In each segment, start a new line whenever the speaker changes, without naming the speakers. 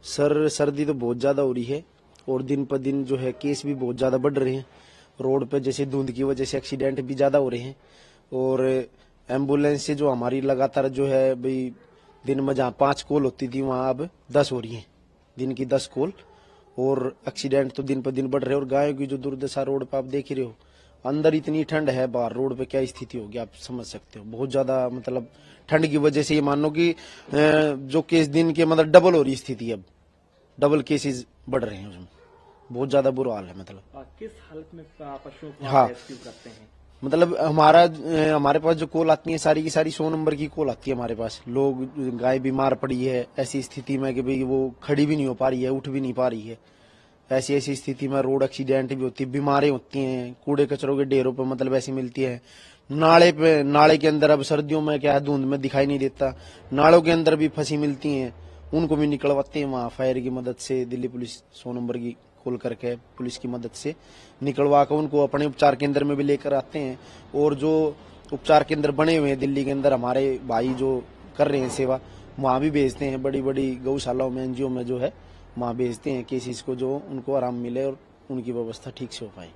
Sir सर्दी तो बहुत ज़्यादा हो रही है और दिन पर दिन जो है केस भी बहुत ज़्यादा बढ़ रहे हैं। रोड पे जैसे धुंध की वजह से एक्सीडेंट भी ज़्यादा हो रहे हैं और एम्बुलेंस से जो हमारी लगातार जो है भाई दिन में जहाँ 5 कॉल होती थी वहाँ अब 10 हो रही हैं, दिन की 10 कॉल। और एक्सीडेंट तो दिन पर दिन बढ़ रहे हैं और गायों की जो दुर्दशा रोड पर आप देख ही रहे हो। अंदर इतनी ठंड है, बाहर रोड पे क्या स्थिति होगी आप समझ सकते हो। बहुत ज्यादा मतलब ठंड की वजह से ये मान लो कि जो केस दिन के मतलब डबल हो रही स्थिति, अब डबल केसेस बढ़ रहे हैं उसमें। बहुत ज्यादा बुरा हाल है। मतलब
किस हालत में पशुओं को
हाँ,
रेस्क्यू करते हैं?
मतलब हमारे पास जो कॉल आती है सारी की सारी 100 नंबर की कॉल आती है हमारे पास। लोग गाय बीमार पड़ी है ऐसी स्थिति में कि भाई वो खड़ी भी नहीं हो पा रही है, उठ भी नहीं पा रही है, ऐसी ऐसी स्थिति में रोड एक्सीडेंट भी होती है, बीमारी होती हैं, कूड़े कचरों के ढेरों पे मतलब ऐसी मिलती है। नाले के अंदर अब सर्दियों में क्या है धुंध में दिखाई नहीं देता, नालों के अंदर भी फंसी मिलती हैं, उनको भी निकलवाते हैं वहाँ फायर की मदद से। दिल्ली पुलिस 100 नंबर की कॉल करके पुलिस की मदद से निकलवा कर उनको अपने उपचार केंद्र में भी लेकर आते हैं। और जो उपचार केंद्र बने हुए हैं दिल्ली के अंदर हमारे भाई जो कर रहे हैं सेवा, वहाँ भी भेजते हैं। बड़ी बड़ी गौशालाओं में एनजीओ में जो है वहाँ भेजते हैं केसेस को, जो उनको आराम मिले और उनकी व्यवस्था ठीक से हो पाए।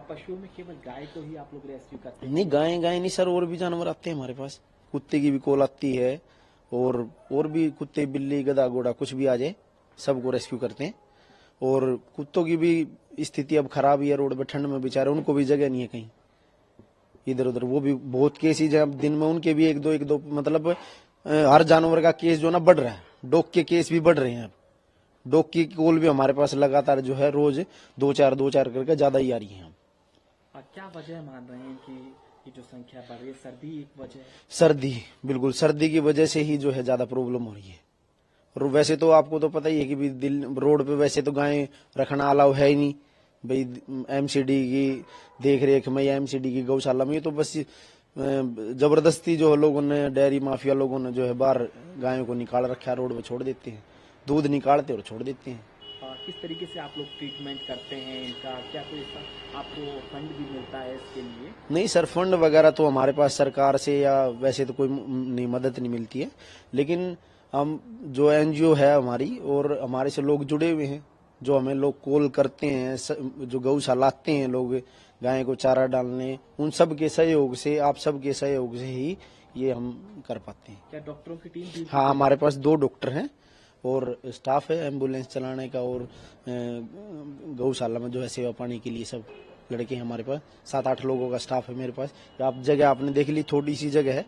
पशुओं में केवल गाय को ही आप लोग रेस्क्यू करते हैं?
नहीं, गाय नहीं सर, और भी जानवर आते हैं हमारे पास। कुत्ते की भी कॉल आती है और भी कुत्ते बिल्ली गधा घोड़ा कुछ भी आ जाए सबको रेस्क्यू करते हैं। और कुत्तों की भी स्थिति अब खराब ही है, रोड पे ठंड में बेचारे, उनको भी जगह नहीं है कहीं इधर उधर। वो भी बहुत केसेज है अब दिन में, उनके भी एक दो मतलब हर जानवर का केस जो ना बढ़ रहा है। डॉग के केस भी बढ़ रहे हैं अब। डॉग की कॉल भी हमारे पास लगातार जो है रोज 2-4 करके ज्यादा ही आ रही है।
क्या वजह मान रहे हैं कि ये जो संख्या बढ़ रही है? सर्दी एक वजह है?
सर्दी, बिल्कुल सर्दी की वजह से ही जो है ज्यादा प्रॉब्लम हो रही है। और वैसे तो आपको तो पता ही है कि भी रोड पे वैसे तो गाय रखना अलाउ है ही नहीं भाई। एमसीडी की देख रेख में या एमसीडी की गौशाला में, ये तो बस जबरदस्ती जो लोगों ने, डेयरी माफिया लोगों ने जो है बाहर गायों को निकाल रखा है, रोड पे छोड़ देते हैं, दूध निकालते और छोड़ देते हैं।
किस तरीके से आप लोग ट्रीटमेंट करते हैं इनका? क्या कोई आपको फंड भी मिलता है इसके लिए?
नहीं सर, फंड वगैरह तो हमारे पास सरकार से या वैसे तो कोई नहीं मदद नहीं मिलती है। लेकिन हम जो एनजीओ है हमारी और हमारे से लोग जुड़े हुए हैं, जो हमें लोग कॉल करते हैं, जो गौशाला आते हैं लोग गाय को चारा डालने, उन सब के सहयोग से, आप सब के सहयोग से ही ये हम कर पाते हैं।
क्या डॉक्टरों की टीम भी?
हाँ, हमारे पास 2 डॉक्टर हैं और स्टाफ है एम्बुलेंस चलाने का, और गौशाला में जो है सेवा पानी के लिए सब लड़के हैं हमारे पास। 7-8 लोगों का स्टाफ है मेरे पास। आप जगह आपने देख ली, थोड़ी सी जगह है,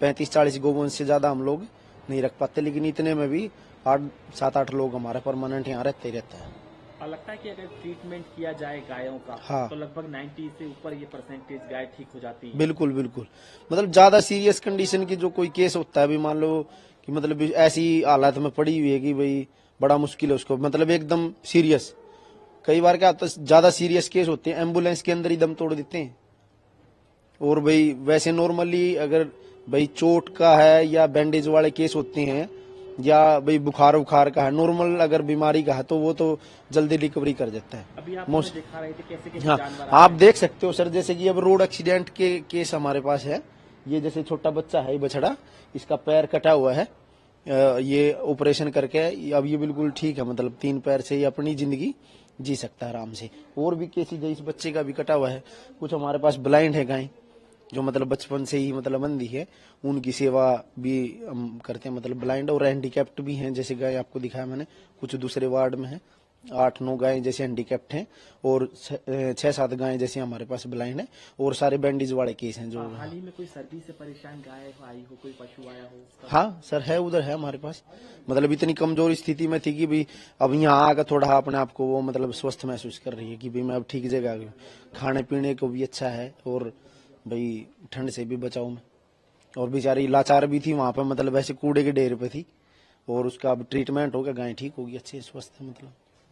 35-40 गोवंश से ज्यादा हम लोग नहीं रख पाते, लेकिन इतने में भी 7-8 लोग हमारे परमानेंट यहाँ रहते ही रहता है।
लगता है कि अगर ट्रीटमेंट किया जाए गायों का,
हाँ,
तो लगभग 90 से ऊपर ये परसेंटेज गाय ठीक हो जाती है।
बिल्कुल बिल्कुल। मतलब ज्यादा सीरियस कंडीशन की जो कोई केस होता है, अभी मान लो कि मतलब ऐसी हालत में पड़ी हुई है कि भाई बड़ा मुश्किल है उसको, मतलब एकदम सीरियस। कई बार क्या होता है, ज्यादा सीरियस केस होते हैं एम्बुलेंस के अंदर ही दम तोड़ देते हैं। और भाई वैसे नॉर्मली अगर भाई चोट का है या बैंडेज वाले केस होते हैं, या भाई बुखार का है, नॉर्मल अगर बीमारी का है, तो वो तो जल्दी रिकवरी कर देता है।
अभी आप दिखा रहे थे कैसे कैसे
हाँ,
जानवर
आप देख सकते हो सर, जैसे कि अब रोड एक्सीडेंट के केस हमारे पास है। ये जैसे छोटा बच्चा है, बछड़ा, इसका पैर कटा हुआ है, ये ऑपरेशन करके अब ये बिल्कुल ठीक है, मतलब 3 पैर से ये अपनी जिंदगी जी सकता है आराम से। और भी केसेज है, इस बच्चे का भी कटा हुआ है। कुछ हमारे पास ब्लाइंड है गाय, जो मतलब बचपन से ही मतलब अंधी है, उनकी सेवा भी हम करते हैं। मतलब ब्लाइंड और हैंडीकैप्ट भी हैं, जैसे गाय आपको दिखाया मैंने, कुछ दूसरे वार्ड में है। 8-9 गायें जैसे हैंडीकैप्ट हैं और 6-7 गायें जैसे हमारे पास ब्लाइंड है, और सारे बैंडेज वाले केस हैं। जो
हाल ही में कोई सर्दी से परेशान गाय आई हो, कोई पशु आया हो उसका?
हाँ सर, है, उधर है हमारे पास। मतलब इतनी कमजोर स्थिति में थी कि भाई अब यहाँ आकर थोड़ा अपने आप को वो मतलब स्वस्थ महसूस कर रही है कि भाई मैं अब ठीक जगह आ गई, खाने पीने को भी अच्छा है और भाई ठंड से भी बचाओ में। और बेचारी लाचार भी थी वहां पर, मतलब ऐसे कूड़े के ढेर पे थी, और उसका अब ट्रीटमेंट हो गया, गाय ठीक होगी, अच्छे स्वस्थ है मतलब।